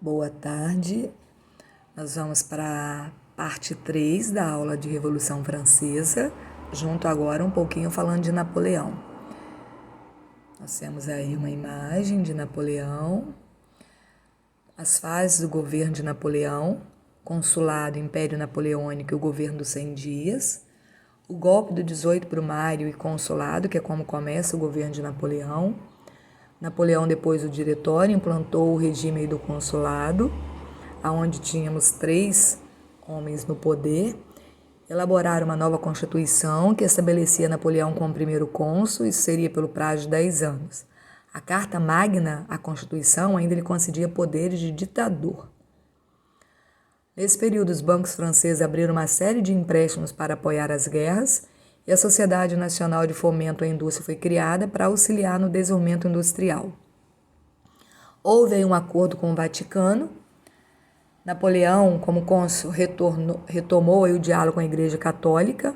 Boa tarde. Nós vamos para a parte 3 da aula de Revolução Francesa, junto agora um pouquinho falando de Napoleão. Nós temos aí uma imagem de Napoleão, as fases do governo de Napoleão, consulado, Império Napoleônico e o governo dos 100 dias, o golpe do 18 Brumário e consulado, que é como começa o governo de Napoleão. Napoleão, depois do diretório, implantou o regime do consulado, onde tínhamos 3 homens no poder, elaboraram uma nova constituição que estabelecia Napoleão como primeiro cônsul, isso seria pelo prazo de 10 anos. A Carta Magna, a Constituição, ainda lhe concedia poderes de ditador. Nesse período, os bancos franceses abriram uma série de empréstimos para apoiar as guerras, e a Sociedade Nacional de Fomento à Indústria foi criada para auxiliar no desenvolvimento industrial. Houve aí um acordo com o Vaticano. Napoleão, como cônsul, retomou aí o diálogo com a Igreja Católica.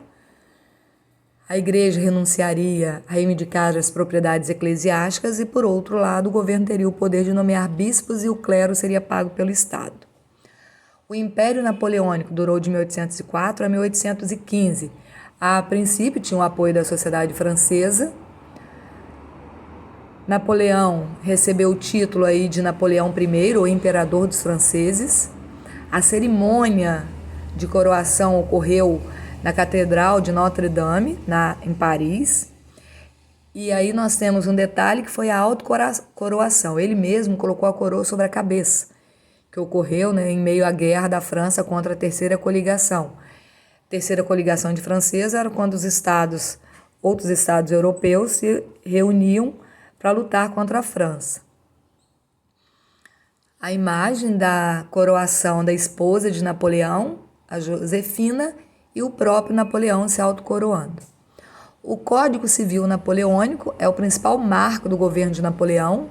A Igreja renunciaria a reivindicar as propriedades eclesiásticas e, por outro lado, o governo teria o poder de nomear bispos e o clero seria pago pelo Estado. O Império Napoleônico durou de 1804 a 1815. A princípio, tinha o apoio da sociedade francesa. Napoleão recebeu o título aí de Napoleão I, o imperador dos franceses. A cerimônia de coroação ocorreu na Catedral de Notre-Dame, em Paris. E aí nós temos um detalhe que foi a autocoroação. Ele mesmo colocou a coroa sobre a cabeça, que ocorreu, em meio à guerra da França contra a Terceira Coligação. Terceira Coligação de Francesa era quando outros estados europeus se reuniam para lutar contra a França. A imagem da coroação da esposa de Napoleão, a Josefina, e o próprio Napoleão se autocoroando. O Código Civil Napoleônico é o principal marco do governo de Napoleão.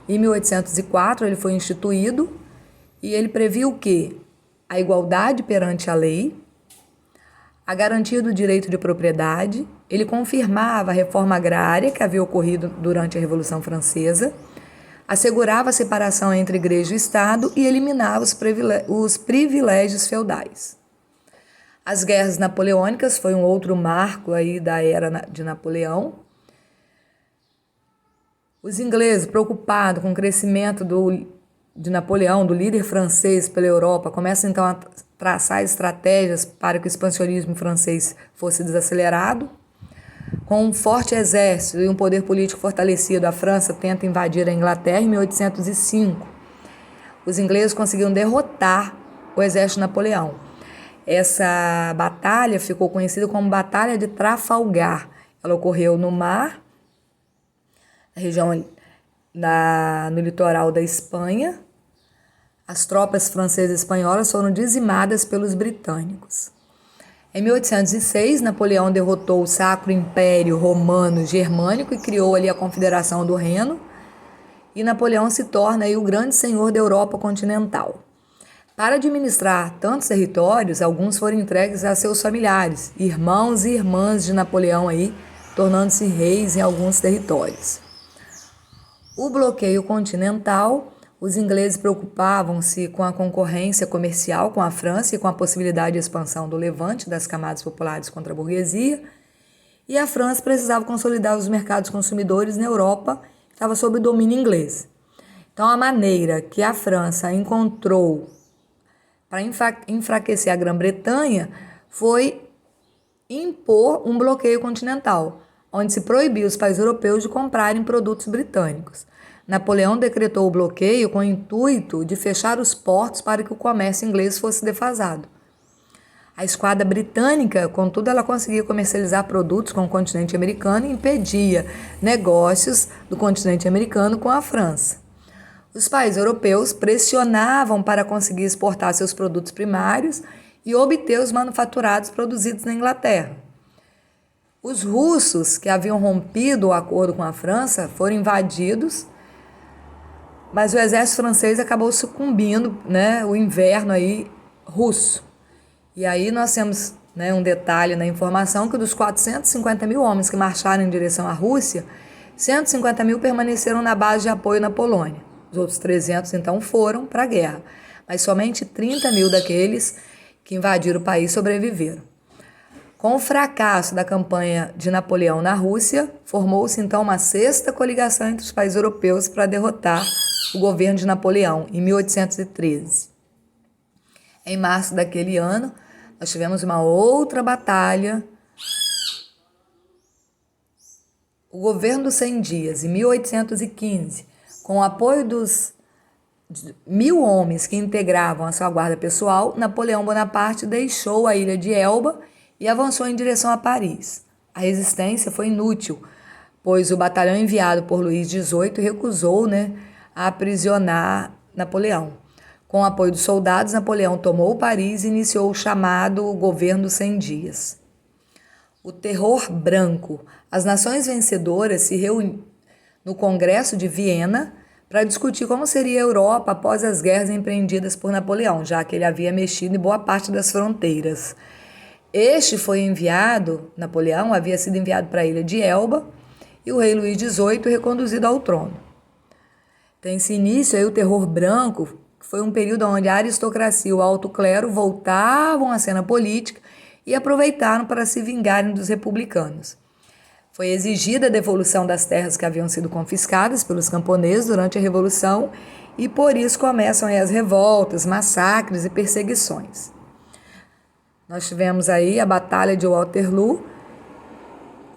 Em 1804 ele foi instituído e ele previa o quê? A igualdade perante a lei, a garantia do direito de propriedade. Ele confirmava a reforma agrária que havia ocorrido durante a Revolução Francesa, assegurava a separação entre igreja e Estado e eliminava os privilégios feudais. As guerras napoleônicas foi um outro marco aí da era de Napoleão. Os ingleses, preocupados com o crescimento de Napoleão, do líder francês pela Europa, começam então a traçar estratégias para que o expansionismo francês fosse desacelerado. Com um forte exército e um poder político fortalecido, a França tenta invadir a Inglaterra em 1805. Os ingleses conseguiram derrotar o exército de Napoleão. Essa batalha ficou conhecida como Batalha de Trafalgar. Ela ocorreu no mar, na região no litoral da Espanha. As tropas francesas e espanholas foram dizimadas pelos britânicos. Em 1806, Napoleão derrotou o Sacro Império Romano Germânico e criou ali a Confederação do Reno. E Napoleão se torna aí o grande senhor da Europa continental. Para administrar tantos territórios, alguns foram entregues a seus familiares, irmãos e irmãs de Napoleão aí, tornando-se reis em alguns territórios. O bloqueio continental. Os ingleses preocupavam-se com a concorrência comercial com a França e com a possibilidade de expansão do levante das camadas populares contra a burguesia. E a França precisava consolidar os mercados consumidores na Europa, que estava sob o domínio inglês. Então, a maneira que a França encontrou para enfraquecer a Grã-Bretanha foi impor um bloqueio continental, onde se proibiu os países europeus de comprarem produtos britânicos. Napoleão decretou o bloqueio com o intuito de fechar os portos para que o comércio inglês fosse defasado. A esquadra britânica, contudo, ela conseguia comercializar produtos com o continente americano e impedia negócios do continente americano com a França. Os países europeus pressionavam para conseguir exportar seus produtos primários e obter os manufaturados produzidos na Inglaterra. Os russos, que haviam rompido o acordo com a França, foram invadidos, mas o exército francês acabou sucumbindo, o inverno aí russo. E aí nós temos um detalhe na informação que dos 450 mil homens que marcharam em direção à Rússia, 150 mil permaneceram na base de apoio na Polônia. Os outros 300, então, foram para a guerra. Mas somente 30 mil daqueles que invadiram o país sobreviveram. Com o fracasso da campanha de Napoleão na Rússia, formou-se então uma sexta coligação entre os países europeus para derrotar o governo de Napoleão, em 1813. Em março daquele ano, nós tivemos uma outra batalha. O governo dos 100 dias, em 1815, com o apoio dos 1.000 homens que integravam a sua guarda pessoal, Napoleão Bonaparte deixou a ilha de Elba e avançou em direção a Paris. A resistência foi inútil, pois o batalhão enviado por Luís XVIII recusou a aprisionar Napoleão. Com o apoio dos soldados, Napoleão tomou Paris e iniciou o chamado Governo dos 100 Dias. O terror branco. As nações vencedoras se reuniram no Congresso de Viena para discutir como seria a Europa após as guerras empreendidas por Napoleão, já que ele havia mexido em boa parte das fronteiras. Napoleão havia sido enviado para a ilha de Elba e o rei Luís XVIII reconduzido ao trono. Tem-se início aí o terror branco, que foi um período onde a aristocracia e o alto clero voltavam à cena política e aproveitaram para se vingarem dos republicanos. Foi exigida a devolução das terras que haviam sido confiscadas pelos camponeses durante a Revolução e por isso começam aí as revoltas, massacres e perseguições. Nós tivemos aí a Batalha de Waterloo.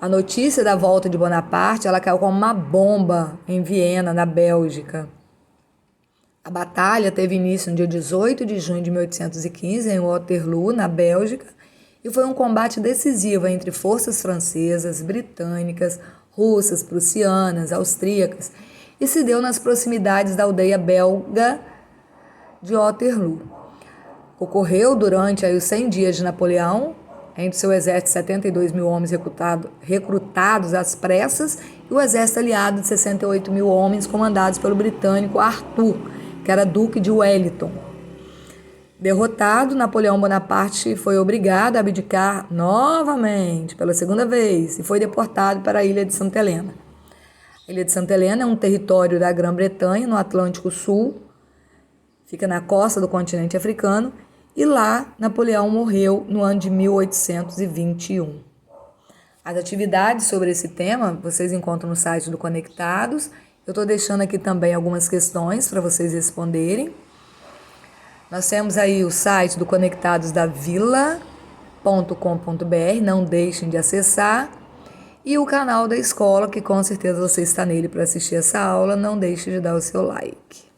A notícia da volta de Bonaparte, ela caiu como uma bomba em Viena, na Bélgica. A batalha teve início no dia 18 de junho de 1815, em Waterloo, na Bélgica, e foi um combate decisivo entre forças francesas, britânicas, russas, prussianas, austríacas, e se deu nas proximidades da aldeia belga de Waterloo. Ocorreu durante os 100 dias de Napoleão, entre seu exército de 72 mil homens recrutados às pressas e o exército aliado de 68 mil homens comandados pelo britânico Arthur, que era duque de Wellington. Derrotado, Napoleão Bonaparte foi obrigado a abdicar novamente, pela segunda vez, e foi deportado para a ilha de Santa Helena. A ilha de Santa Helena é um território da Grã-Bretanha, no Atlântico Sul, fica na costa do continente africano, e lá Napoleão morreu no ano de 1821. As atividades sobre esse tema vocês encontram no site do Conectados. Eu estou deixando aqui também algumas questões para vocês responderem. Nós temos aí o site do Conectados da Vila.com.br, não deixem de acessar. E o canal da escola, que com certeza você está nele para assistir essa aula, não deixe de dar o seu like.